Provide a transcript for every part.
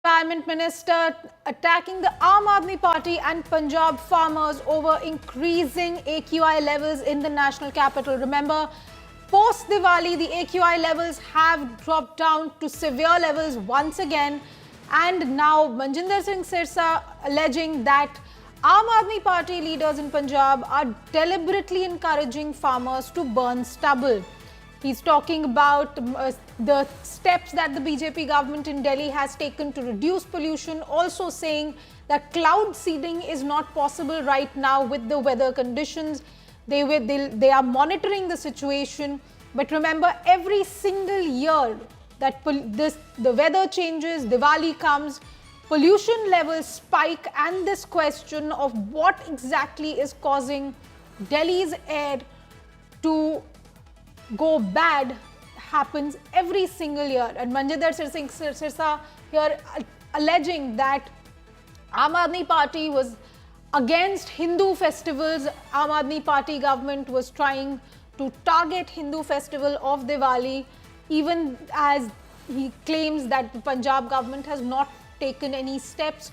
Environment Minister attacking the Aam Aadmi Party and Punjab farmers over increasing AQI levels in the national capital. Remember, post Diwali, the AQI levels have dropped down to severe levels once again. And now Manjinder Singh Sirsa alleging that Aam Aadmi Party leaders in Punjab are deliberately encouraging farmers to burn stubble. He's talking about the steps that the BJP government in Delhi has taken to reduce pollution, also saying that cloud seeding is not possible right now with the weather conditions. They are monitoring the situation. But remember, every single year that the weather changes, Diwali comes, pollution levels spike, and this question of what exactly is causing Delhi's air to go bad happens every single year. And Manjinder Singh Sirsa here alleging that Aam Aadmi Party was against Hindu festivals. Aam Aadmi Party government was trying to target Hindu festival of Diwali, even as he claims that the Punjab government has not taken any steps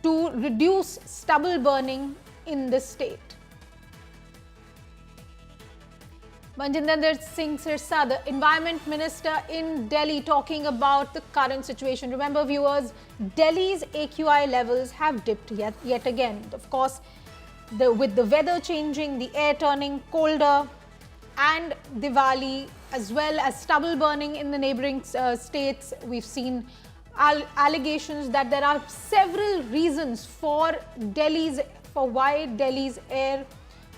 to reduce stubble burning in the state. Manjinder Singh Sirsa, the Environment Minister in Delhi, talking about the current situation. Remember, viewers, Delhi's AQI levels have dipped yet again. Of course, with the weather changing, the air turning colder, and Diwali, as well as stubble burning in the neighboring states, we've seen allegations that there are several reasons for why Delhi's air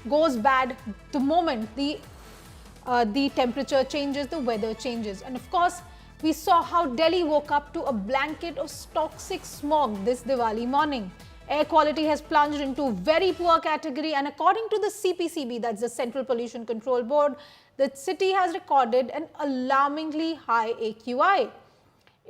goes bad the moment the temperature changes, the weather changes. And of course, we saw how Delhi woke up to a blanket of toxic smog this Diwali morning. Air quality has plunged into very poor category, and according to the CPCB, that's the Central Pollution Control Board, the city has recorded an alarmingly high AQI.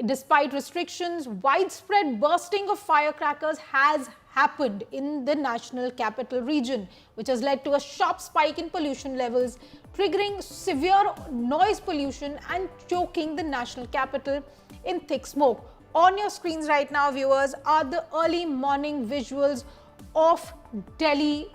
Despite restrictions, widespread bursting of firecrackers has happened in the national capital region, which has led to a sharp spike in pollution levels, triggering severe noise pollution and choking the national capital in thick smoke. On your screens right now, viewers, are the early morning visuals of Delhi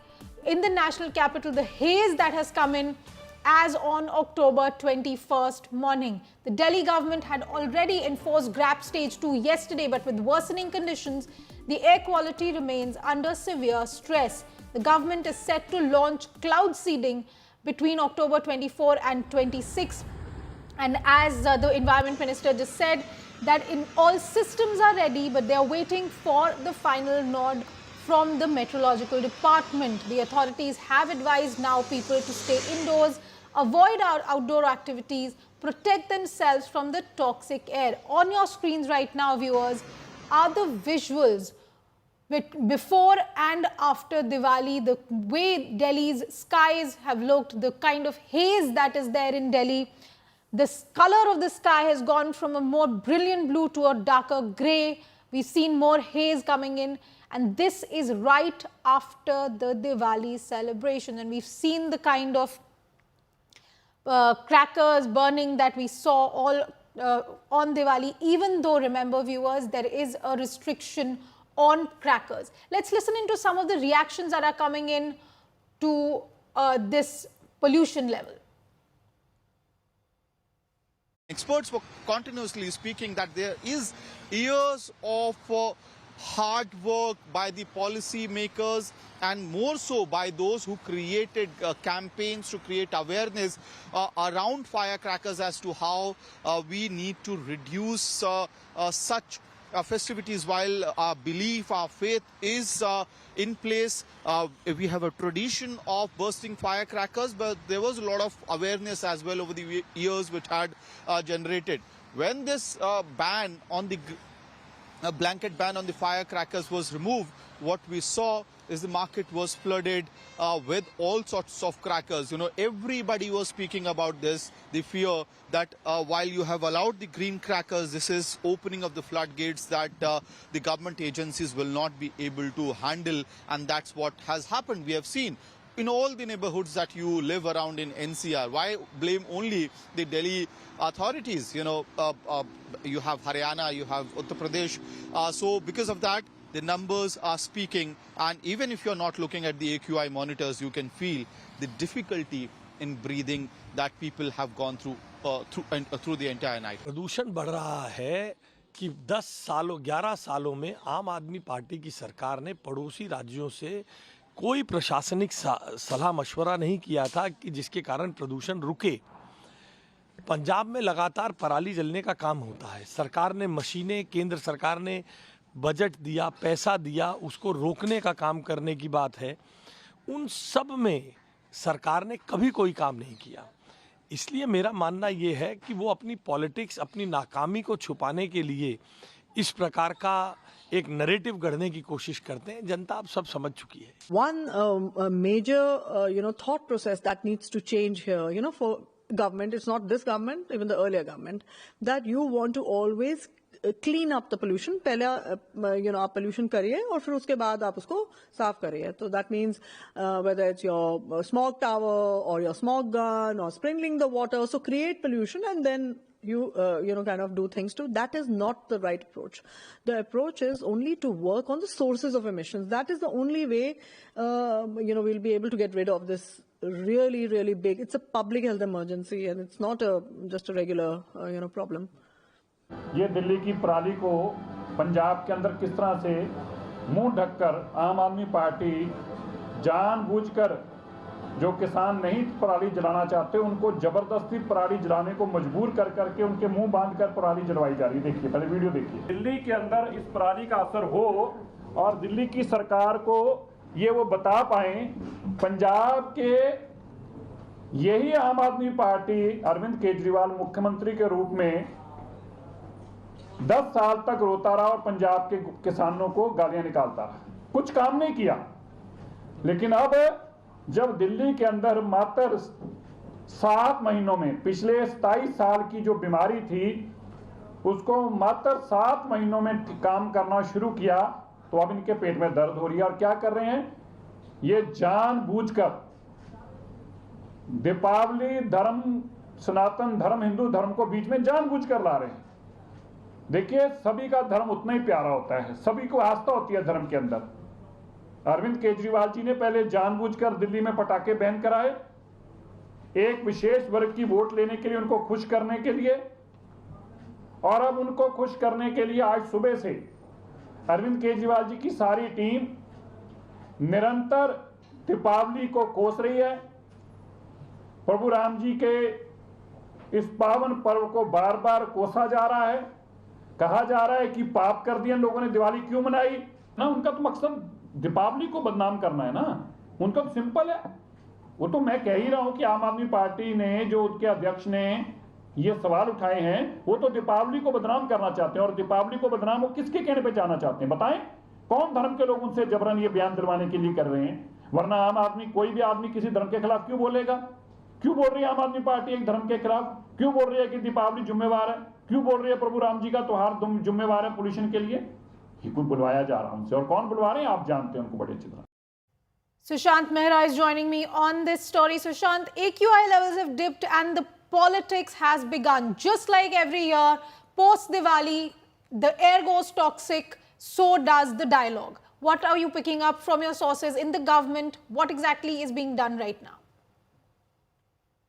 in the national capital, the haze that has come in as on October 21st morning. The Delhi government had already enforced GRAP stage 2 yesterday, but with worsening conditions, the air quality remains under severe stress. The government is set to launch cloud seeding between October 24 and 26. And as the Environment Minister just said, that in all systems are ready, but they are waiting for the final nod from the Meteorological Department. The authorities have advised now people to stay indoors, avoid outdoor activities, protect themselves from the toxic air. On your screens right now, viewers, are the visuals before and after Diwali, the way Delhi's skies have looked, the kind of haze that is there in Delhi. The color of the sky has gone from a more brilliant blue to a darker grey. We've seen more haze coming in, and this is right after the Diwali celebration. And we've seen the kind of crackers burning that we saw all on Diwali, even though, remember viewers, there is a restriction on crackers. Let's listen into some of the reactions that are coming in to this pollution level. Experts were continuously speaking that there is years of hard work by the policy makers and more so by those who created campaigns to create awareness around firecrackers as to how we need to reduce such festivities. While our belief, our faith is in place, we have a tradition of bursting firecrackers, but there was a lot of awareness as well over the years which had generated. When this ban on the blanket ban on the firecrackers was removed, what we saw is the market was flooded with all sorts of crackers. You know, everybody was speaking about this, the fear that while you have allowed the green crackers, this is opening of the floodgates that the government agencies will not be able to handle, and that's what has happened. We have seen in all the neighborhoods that you live around in NCR? Why blame only the Delhi authorities? You have Haryana, you have Uttar Pradesh. So because of that, the numbers are speaking. And even if you're not looking at the AQI monitors, you can feel the difficulty in breathing that people have gone through through the entire night. प्रदूषण बढ़ रहा है कि 11 सालों में आम आदमी party की सरकार ने पड़ोसी राज्यों से कोई प्रशासनिक सलाह मशवरा नहीं किया था कि जिसके कारण प्रदूषण रुके। पंजाब में लगातार पराली जलने का काम होता है। सरकार ने मशीनें, केंद्र सरकार ने बजट दिया, पैसा दिया, उसको रोकने का काम करने की बात है। उन सब में सरकार ने कभी कोई काम नहीं किया। इसलिए मेरा मानना ये है कि वो अपनी पॉलिटिक्स, अपनी नाकामी को छुपाने के लिए इस प्रकार का एक नैरेटिव गढ़ने की कोशिश करते हैं। जनता अब सब समझ चुकी है। One major thought process that needs to change here, for government, it's not this government, even the earlier government, that you want to always clean up the pollution. पहले आप pollution करिए और फिर उसके बाद आप उसको साफ करिए. So that means whether it's your smog tower or your smog gun or sprinkling the water, so create pollution and then you kind of do things too. That is not the right approach. The approach is only to work on the sources of emissions. That is the only way we'll be able to get rid of this really, really big. It's a public health emergency and it's not just a regular problem. ये दिल्ली की पराली को पंजाब के अंदर किस तरह से मुंह ढककर आम आदमी पार्टी जानबूझकर जो किसान नहीं पराली जलाना चाहते उनको जबरदस्ती पराली जलाने को मजबूर कर करके उनके मुंह बांधकर पराली जलवाई जा रही है। देखिए, पहले वीडियो देखिए। दिल्ली के अंदर इस पराली का असर हो और दिल्ली की सरकार को ये वो बता पाए, पंजाब के यही आम आदमी पार्टी अरविंद केजरीवाल मुख्यमंत्री के रूप में 10 साल तक रोता रहा और पंजाब के किसानों को गालियां निकालता रहा, कुछ काम नहीं किया। लेकिन अब जब दिल्ली के अंदर मात्र 7 महीनों में पिछले 27 साल की जो बीमारी थी उसको मात्र 7 महीनों में काम करना शुरू किया, तो अब इनके पेट में दर्द हो रही है। और क्या कर रहे हैं? ये जानबूझकर दीपावली धर्म, सनातन धर्म, हिंदू धर्म को बीच में जानबूझकर ला रहे हैं। देखिए, सभी का धर्म उतना ही प्यारा होता है, सभी को आस्था होती है धर्म के अंदर। अरविंद केजरीवाल जी ने पहले जानबूझकर दिल्ली में पटाखे बैन कराए, एक विशेष वर्ग की वोट लेने के लिए, उनको खुश करने के लिए। और अब उनको खुश करने के लिए आज सुबह से अरविंद केजरीवाल जी की सारी टीम निरंतर दीपावली को कोस रही है। प्रभु राम जी के इस पावन पर्व को बार बार कोसा जा रहा है। कहा जा रहा है कि पाप कर दिए लोगों ने, दिवाली क्यों मनाई ना। उनका तो मकसद दीपावली को बदनाम करना है ना, उनका तो सिंपल है। वो तो मैं कह ही रहा हूं कि आम आदमी पार्टी ने, जो उनके अध्यक्ष ने ये सवाल उठाए हैं, वो तो दीपावली को बदनाम करना चाहते हैं। और दीपावली को बदनाम वो किसके कहने पे जाना चाहते हैं? बताएं, कौन धर्म के लोग उनसे जबरन ये बयान दिलवाने के लिए कर रहे हैं? वरना आम आदमी, कोई भी आदमी किसी धर्म के खिलाफ क्यों बोलेगा? क्यों बोल रही है आम आदमी पार्टी एक धर्म के खिलाफ? क्यों बोल रही है कि दीपावली जिम्मेवार है? क्यों बोल रही है प्रभु राम जी का त्योहार जिम्मेवार है पोल्यूशन के लिए? ये कोई बुलवाया जा रहा है उनसे, और कौन बुलवा रहे हैं आप जानते हैं उनको बड़े अच्छी तरह। Sushant Mehra is joining me on this story. Sushant, AQI levels have dipped and the politics has begun. Just like every year, post Diwali, the air goes toxic, so does the dialogue. What are you picking up from your sources in the government? What exactly is being done right now?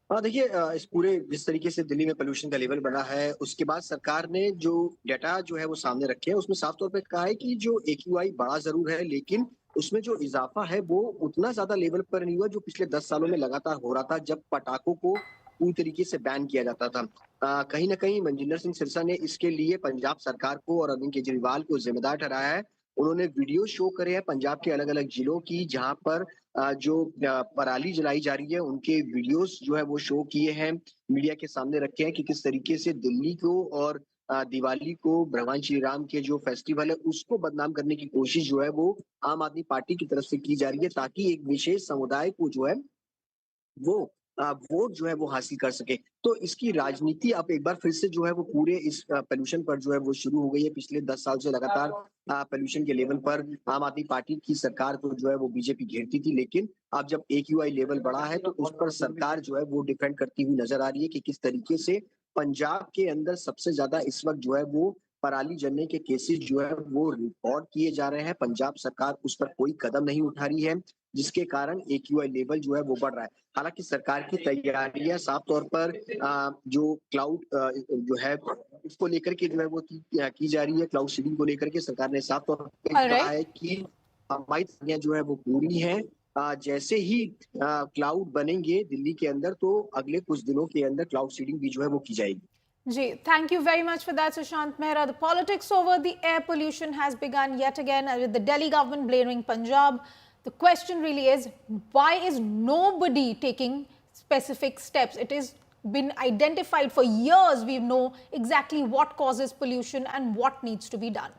देखिए, इस पूरे जिस तरीके से दिल्ली में pollution का level बढ़ा है, उसके बाद सरकार ने जो डाटा जो है वो सामने रखे हैं, उसमें साफ तौर पे कहा है कि जो AQI बढ़ा जरूर है, लेकिन उसमें जो इजाफा है वो उतना ज्यादा लेवल पर नहीं हुआ जो पिछले 10 सालों में लगातार हो रहा था, जब पटाखों को पूरी तरीके से बैन किया जाता था। कहीं ना कहीं मनजिंदर सिंह सिरसा ने इसके लिए पंजाब सरकार को और अरविंद केजरीवाल को जिम्मेदार ठहराया है। उन्होंने वीडियो शो करे हैं पंजाब के अलग अलग जिलों की, जहां पर जो पराली जलाई जा रही है उनके वीडियोस जो है वो शो किए हैं, मीडिया के सामने रखे हैं कि किस तरीके से दिल्ली को और दिवाली को, भगवान श्री राम के जो फेस्टिवल है उसको बदनाम करने की कोशिश जो है वो आम आदमी पार्टी की तरफ से की जा रही है, ताकि एक विशेष समुदाय को जो है वो वोट जो है वो हासिल कर सके। तो इसकी राजनीति अब एक बार फिर से जो है वो पूरे इस पोल्यूशन पर जो है वो शुरू हो गई है। पिछले 10 साल से लगातार पोल्यूशन के लेवल पर आम आदमी पार्टी की सरकार को जो है वो बीजेपी घेरती थी, लेकिन अब जब AQI लेवल बढ़ा है तो उस पर सरकार जो है वो डिफेंड करती हुई नजर आ रही है कि किस तरीके से पंजाब के अंदर सबसे ज्यादा इस वक्त जो है वो पराली जलने के केसेस जो है वो रिकॉर्ड किए जा रहे हैं। पंजाब सरकार उस पर कोई कदम नहीं उठा रही है, जिसके कारण AQI लेवल जो है वो बढ़ रहा है। हालांकि सरकार की तैयारियां साफ तौर पर जो क्लाउड जो है उसको लेकर के जो है वो की जा रही है। क्लाउड सीडिंग को लेकर के सरकार ने साफ तौर पर All कहा right. है कि हमारी तैयारियां जो है वो पूरी है। जैसे ही क्लाउड बनेंगे दिल्ली के अंदर तो अगले कुछ दिनों के अंदर क्लाउड सीडिंग भी जो है वो की जाएगी। Ji, thank you very much for that, Sushant Mehra. The politics over the air pollution has begun yet again with the Delhi government blaming Punjab. The question really is, why is nobody taking specific steps? It has been identified for years. We know exactly what causes pollution and what needs to be done.